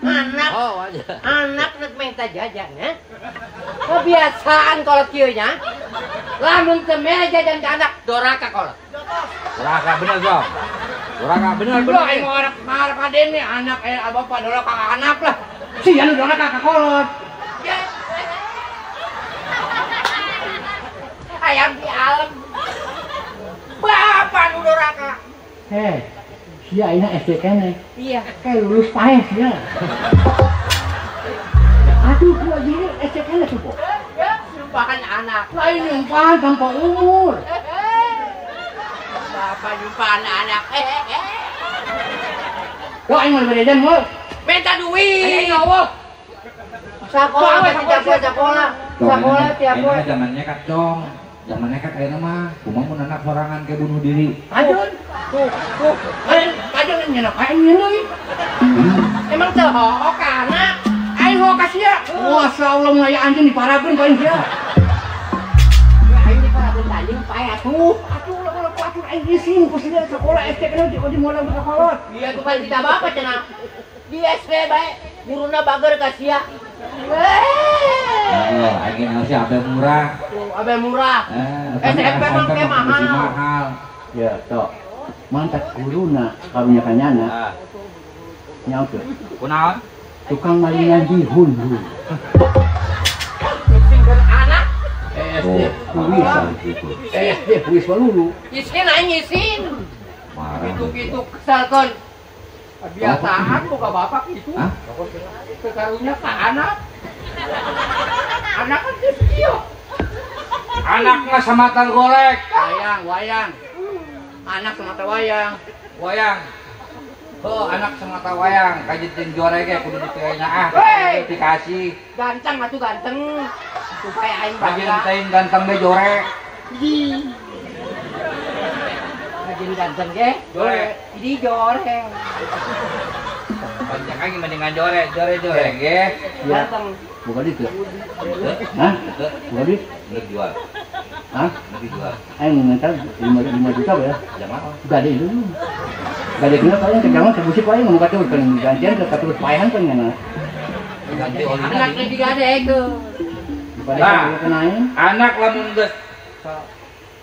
Anak. Oh, aja. Anak rek minta jajan ya. Kebiasaan kolot kieu nya. Lamun teu mere jajan ka anak doraka kolot. Doraka bener, Jong. Doraka bener. Lo aing ngarep aden nih anak bapak doraka ka anak lah. Si anu doraka ka kolot. Ayam di alam. Bapak nu doraka. Sia aina SD kene. Iya. Kayak lulus PAES ya. Aduh, gua gini SD kene tuh, Bo. Nyumpahan anak. Lain nyumpahan tanpa umur. Bapak nyumpahan anak. Lo aing mau berejan mau. Minta duit. Aing ngawok. Sekolah Sekolah tiap poe. Zamannya kan, Jong. Zamannya kan ayeuna mah kumaha mun anak sorangan ke bunuh diri. Ajun. Tuh. Ajun nyenak aing deui. Emang teu hook ka anak. Aing hook ka sia. Masya Allah ngaya anjeun diparakeun ka aing sia. Aing diparakeun ka anjeun pae atuh. Atuh aing izin ku sia sekolah SD kana di moal sekolot. Iya tuh kan tidak bapak cenah. Di SD bae guruna bager ka sia. Aing nasi abe murah. Abe murah. SMP mah ke mahal. Ya, tok. Mantap guruna karunya kanyana. Nyaut teh. Kunaon? Tukang malingan dihun. Singkeun anak. SD bisa gitu. SD wis walulu. Isin aing isin. Gitu-gitu kesalkeun. Kebiasaan buka bapak itu. Kekarunya ka anak. Anak kan kecil. Anak mah samatan golek. Wayang. Anak semata wayang. Wayang. Oh, anak semata wayang. Kajitin juara ge kudu dipilihnya dikasih. Ganteng atuh ganteng. Supaya aing bangga. Kajitin ganteng ge jore. Jadi ganteng ge. Jore. Jadi jore. Banyak lagi mendingan jore ge. Ganteng. Buka dit ya? Hah? Buka dit? Nggak jual. Hah? Nggak jual. Aing minta 5 juta ya? Jam apa? Gade dulu. Gade dulu paling kejangan terbusik paling mau katur kan gantian ke katur paehan kan ngana. Ganti oli. Anak lagi gade itu. Pada kenain. Anak lamun geus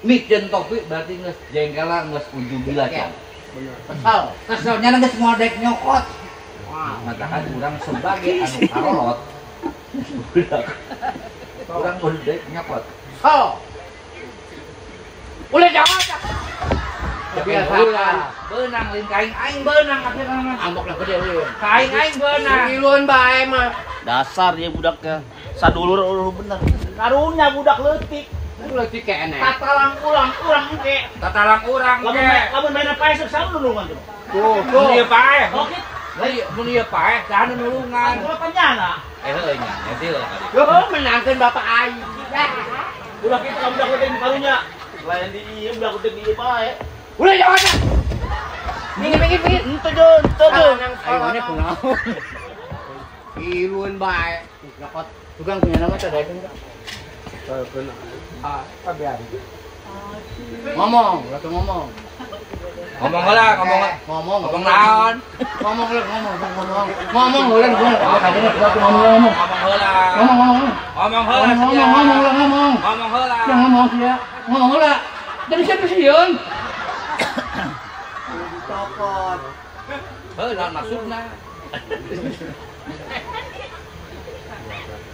mijen topi berarti geus jengkelan geus ujung gila can. Kesal. Keselnya geus ngodek nyokot. Wah, matakan urang sebagai anu karolot. Urang ngodek nyokot. Oh. Boleh jawab. Kebiasaan. Beunang lin kaing aing beunang akhirna. Ambok lah gede we. Kaing aing beunang. Iluan bae mah. Dasar ya budaknya. Sadulur bener. Karunya budak leutik. Leutik kene. Tatalang urang ke. Tatalang urang ge. Lamun main pae saksa nulungan tuh. Tuh, ieu pae. Oke. Mun ieu pae tah nulungan. Berapa nyana? Heuh nya, etil kali. Yo menangkeun bapak aing. Budak itu budak leutik karunya. Lain di ieu budak leutik di pae. Udah jawab. Minggir. Henteu deun, Aing mana kunaon? Iluan bae. Nyokot. Tukang punya nama teh daekeun ka? Kabiar. Ngomong, atuh ngomong. Ngomong heula, ngomong naon? Ngomong ulang gua. Kadene kudu ngomong. Ngomong heula. Ngomong. Ngomong heula. Ngomong. Ngomong heula. Ya ngomong sia. Ngomong heula. Jadi siapa sieun? Copot. Heuh, naon maksudna?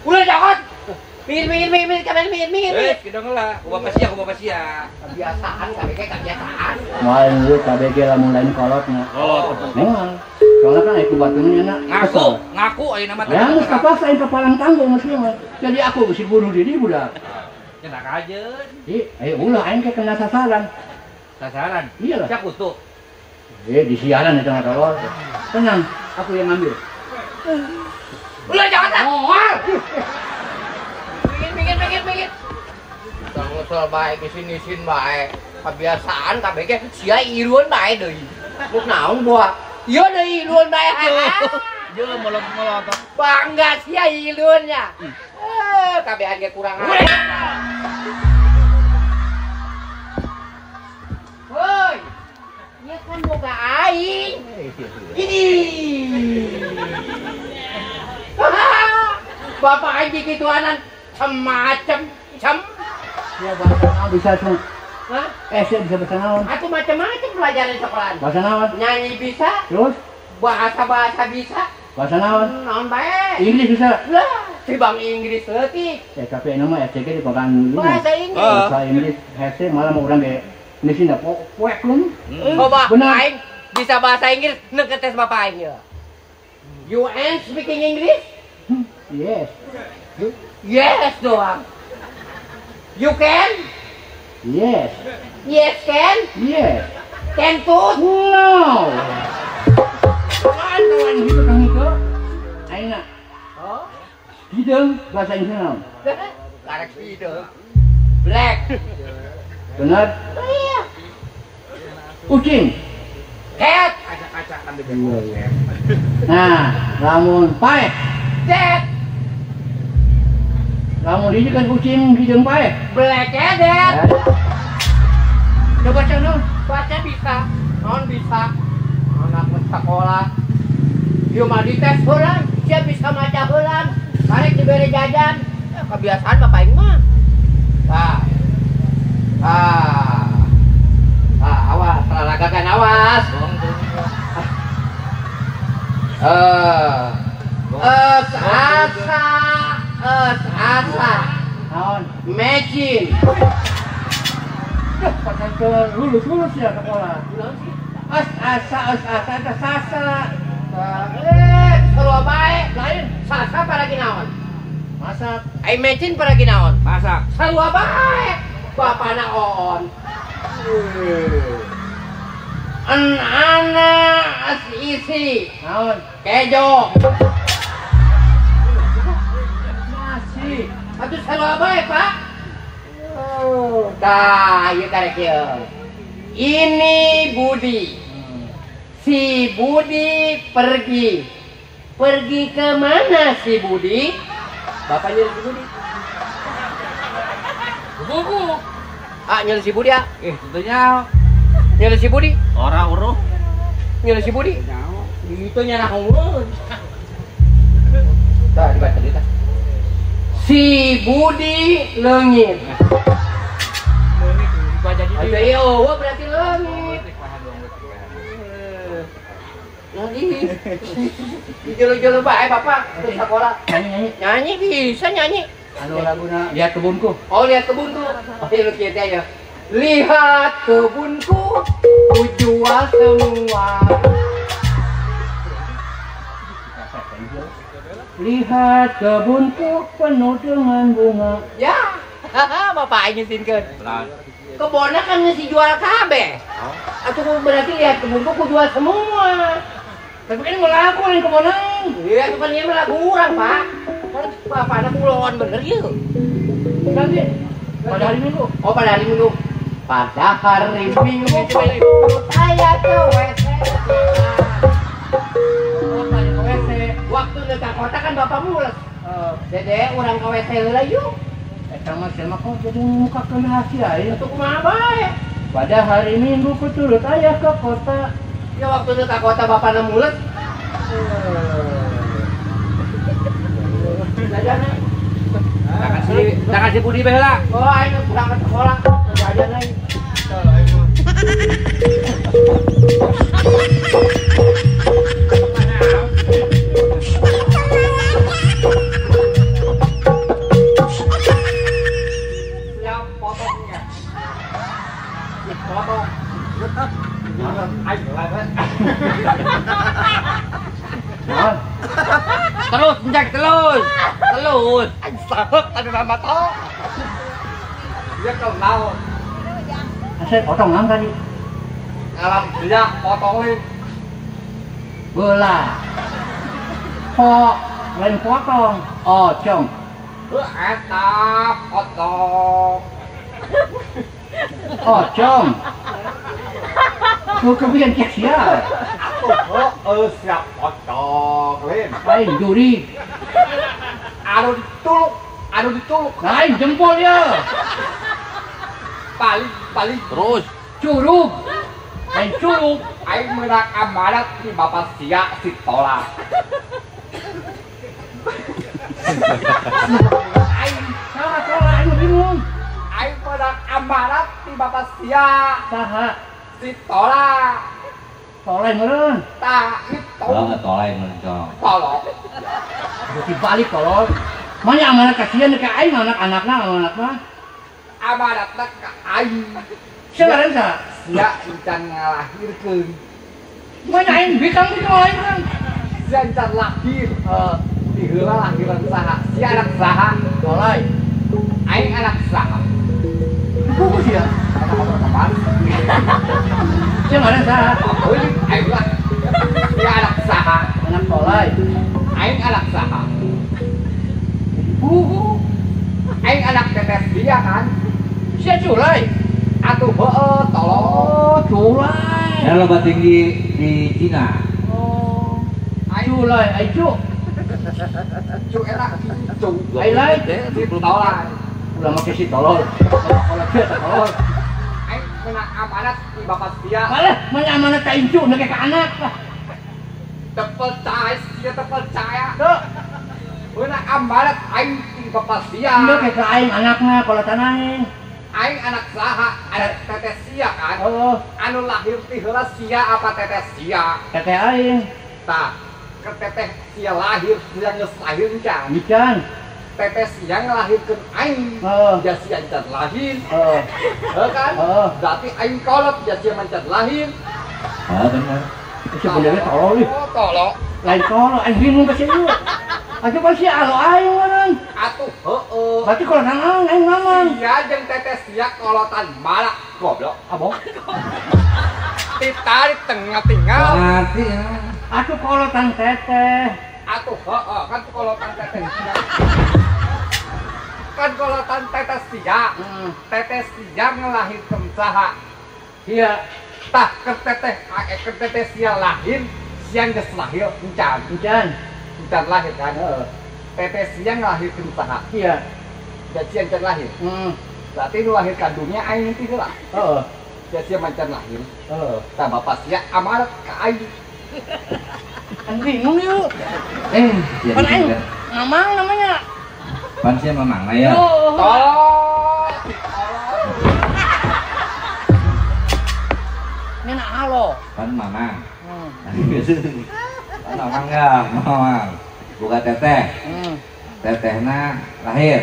Udah jawab. Minggir, kapan minggir. Kita heula, ku bapak sia. Kebiasaan, kebiasaan. Moal ieu KBG lamun lain kolotna. Moal. Soalnya kan itu batunya enak. Ngaku ayeuna mah. Ya geus kapaksa aing palang tanggung mesti mah. Jadi aku geus bunuh diri budak. Cenah kajeun. Ayo ulah aing ke kena sasaran. Sasaran. Iyalah. Cak kutu. Di siaran itu kolot. Tenang, aku yang ngambil. Udah jangan. Moal. Minggir. Ngusul bae ke sini bae. Kebiasaan KBG sia iluan bae deui. Muk naon buah? Ieu deui iluan bae tuh. Jeung molot-molot. Bangga sia iluannya. KBG kurang aja. Woi. Ieu kan boga aing. Ini. Bapak aja gitu anan semacam cem. Ya bahasa naon bisa tuh. Hah? Saya bisa bahasa naon. Atau macam-macam pelajaran sekolah. Bahasa naon. Nyanyi bisa, Terus bahasa bisa. bahasa naon. Naon bae. Inggris bisa. Lah, si Bang Inggris leutik. Tapi nama SCG di pakan Bahasa Inggris. bahasa Inggris hese malah mau urang ge di sini poek lu. Coba Benar. aing bisa bahasa Inggris neketes bapak aing ya. You ain't speaking English? Yes. Yes doang. You can? Yes. Yes can? Yes. Can tut? No. Kawan gitu kang itu. Aina. Oh, Hidung bahasa Inggris naon? karek itu. Black. Benar? Iya. Kucing. Cat. Nah, lamun pae. Cat. Lamun hiji kan kucing hidung pae. Black cat. Coba cang naon? Baca bisa. Non bisa. Anak sekolah. Dia mah dites heulan, dia bisa maca heulan. Karek dibere jajan. Ya, kebiasaan bapak aing mah. Awas, olahraga awas. Asa. Naon? Imagine. Pakai ke lulus ya sekolah. Asa itu sasa. Kalau baik, lain sasa para ginaon. Masak. Imagine para ginaon. Masak. Sarua baik. Bapak na oon. Anak isi. Naon? Kejo. Nasi. Atuh sarua baik, Pak. Dah, ieu karek ieu. Ini Budi. Si Budi pergi. Pergi ke mana si Budi? Bapaknya si Budi. Buku. Nyel si Budi ya? Tentunya Nyel si Budi? orang uruh. Nyel si Budi? Itu nyana ngomong. Dah dibaca dia. Si Budi leungit. Ada ya, berarti leungit. Lagi. Jolo-jolo bae Bapak ke sekolah. Nyanyi. Nyanyi bisa nyanyi. Anu laguna lihat kebunku. Oh, lihat kebunku. Oh, iya lu kieu ya. Lihat kebunku, ku jual semua. Lihat kebunku penuh dengan bunga. Ya. Bapak nyesinkeun. Benar. Kebona kan ngisi jual kabeh. Atuh berarti lihat kebunku ku jual semua. Tapi kan ngelaku nih kebona. Iya, itu kan ieu mah lagu urang, Pak. Kan bapakna kulon bener ieu. Nanti pada hari Minggu. Oh, pada hari Minggu. Pada hari Minggu saya ke WC. Oh, tadi ke WC. Waktu dekat kota kan bapak mules. Dede orang ke WC heula yuk. Sama siapa kau jadi muka rahasia ya? Itu kumaha bae. Pada hari Minggu ku turut ayah ke kota. Ya waktu dekat kota bapakna mules. Jajan aja. Tak kasih Budi bae lah. Oh, ayo berangkat sekolah. Jajan aja. Siap potongnya. Potong. Ayo, Nah, Terus, njak terus. Terus. sakit ada nama toh. Dia kau tahu. saya potong nang tadi. Alhamdulillah potongin. Bola. Po, lain potong. Oh, cong. Etap potong. Oh, cong. Ku kebian sia. Siap potong. Lin. Lain juri. Anu dituluk. Anu dituluk. Lain jempol ya. Paling. Terus. Curug. Lain curug. Aing meunang amanat di Bapak Sia si tolak. Aing Saha tolol aing bingung. aing meunang amanat ti Bapak sia Saha? si Tola. Tolol meureun. Tah itu tolai mencong. tolong. Beuki balik tolol. Mana amanat kasihan ka aing anak-anakna amanat mah. Amanatna ka aing. Sekarang saha? Sia encan ngalahirkeun. Mana aing bikang di aing kan. Sia encan lahir. Di heula lahiran saha? Sia anak saha? Tolol. Aing anak saha? Kuku sia. Anak nomor kapan? Sekarang saha? Euy, aing lah. Sia anak saha? Anak tolol. Aing anak saha? Kuku. Aing anak tetes dia kan? Sia culai. Atuh heueuh tolong. Oh, culai. Ya loba tinggi di Cina. Oh. Aing Culai, ai cu. cu era cu. Ai lai. Tolong. Udah make si tolol. Kalau dia tolol. Aing meunang amanat di Bapak dia. Malah mana amanat ka incu nake ka anak. Terpercaya, sia terpercaya. Tuh, Meunang amanat aing di Bapak dia. nake ka aing anakna kalau tanaing. Aing anak saha? Anak tetes sia kan? Oh, Anu lahir ti heula sia apa tetes sia? teteh aing. Tah, ke teteh sia lahir, sia geus lahir can. Bican. Teteh sia ngelahirkeun aing. Oh. Ja sia encan lahir. Oh, Heuh kan? oh. Berarti aing kolot ja sia mancan lahir. Benar. Sebenarnya tolol ih. Oh, tolong. Lain tolol aing bingung ka sieu. Atuh kan si alo aing meureun. Atuh heueuh. Berarti kalau nanaon aing mamang. Sia jeung teteh sia kolotan balak goblok. Abong. Ditarik tengah-tengah. Mati ya. Atuh kolotan teteh. Atuh heueuh kan kolotan teteh sia. Kan kolotan teteh sia. Teteh sia ngelahirkeun saha? Iya, Tah ke teteh sia lahir, sia geus lahir encan. bican. Encan lahir kan. Heeh. Teteh sia ngelahirkeun saha? Iya. Ja sia encan lahir. Berarti nu lahir kandungnya aing teh heula. Heeh. Ja sia mancan lahir. Heeh. Tah bapak sia amanat ka aing. Kan bingung yuk. Ya Kan aing tidak. mamang namanya. Pan sih memang lah ya. Oh. Tolong. Ini nak halo. Pan mamang. Pan mamang ya, mamang. Bukan teteh. Tetehna lahir.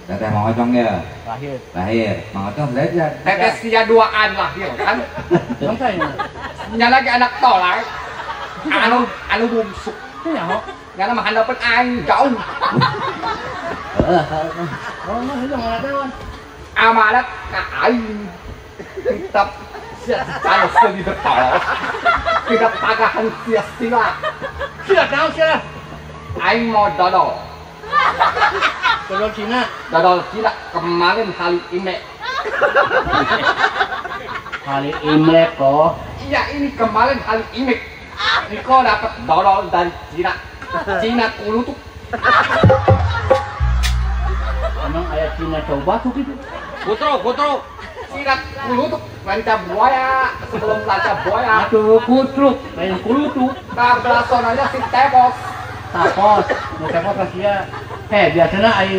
Teteh Mang Ocong ya. Lahir. Lahir. Mang Ocong saja. Teteh sia duaan lahir kan. Yang saya. Nya lagi anak tolak. Anu bungsuk. Ini nyaho. Ngana mah handapeun aing jauh. Oh, mah itu mana tahu. Amanat ka aing. Kitab sia cara seuli bertolong. Tidak pagahan sia sila. Sudah tahu sudah. Aing mau dodol. Kalau Cina. Dodol Cina kemarin hari ini. Kali Imlek kok. Iya ini kemarin hari ini. Niko dapat dodol dari Cina. Cina kulutuk. Emang ayah Cina coba tuh gitu. Kutruk. Cina kulutuk. Lanca buaya. Sebelum lanca buaya. Aduh kutruk, lain kulutuk. Kablasonanya si tebos. Tapos, mau tepos kasih biasanya ai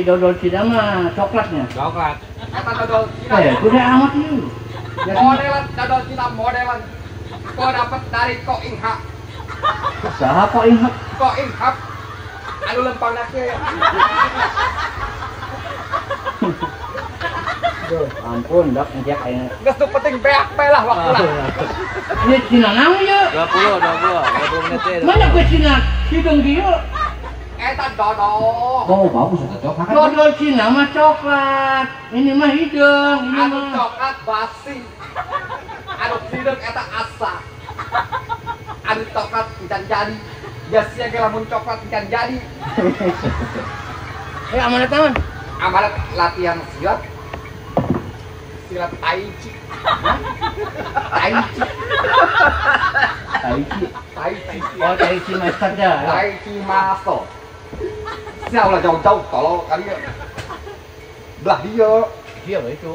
dodol Cina mah coklatnya. Coklat. Kata dodol Cina. Gede amat ini. Modelan dodol Cina modelan. Kau dapat dari Ko Inha. Usaha kok ingat. Ko Inha. Anu lempang nake. Ampun, dak ngejak kayaknya. Geus nu penting beak bae lah waktu lah. Ini Cina naon ya? 20 menit ya. Mana ke Cina? Hidung dia. Eta dodol. Oh, bagus itu coklat. Dodol Cina mah coklat. Ini mah hidung, ini Anu mah. coklat basi. Anu hidung eta asa. Anu coklat encan jadi. Biasanya ge lamun coklat encan jadi. Amanat naon? Amalat latihan silat. Silat Tai Chi. Tai Chi. Tai Chi. Tai Chi. Oh, Tai Chi master dah. Tai Chi Master. Siapa lah jauh-jauh tolong kali ya. Belah dia. Dia apa itu?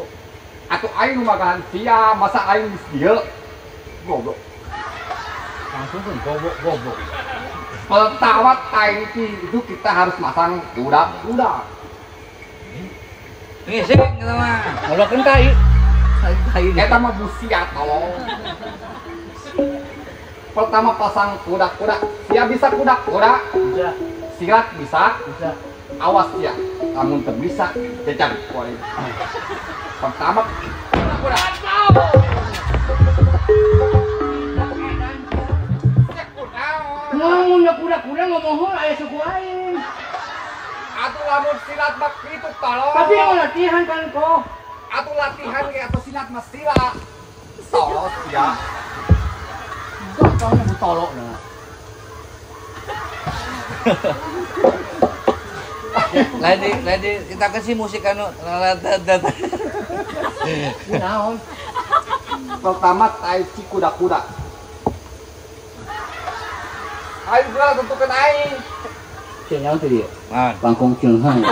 Atau aing nu magahan sia masa aing geus dia. Goblok. Langsung kan gobok-gobok. Pertama tai itu kita harus masang kuda-kuda. Ngising kita mah. Ngolokeun tai. Tai. Eta mah busia tolong. Pertama pasang kuda-kuda. Sia bisa kuda-kuda. Bisa. Silat bisa. Bisa. Awas ya. Kamu teu bisa jajan poe. Pertama kuda-kuda. Ngomong kuda-kuda ngomong heula aya suku aing. Atuh lamun silat mah kitu tolong. Tapi yang latihan kan kok. Atuh latihan ge atuh silat mah sila. Tolos ya. Kok kamu tolok na. Ladi kita kasih musik anu Naon? Pertama tai chi kuda-kuda. Ayo geus tentukeun aing. Cenah teh dia. Ah, Bangkong Ceunghang.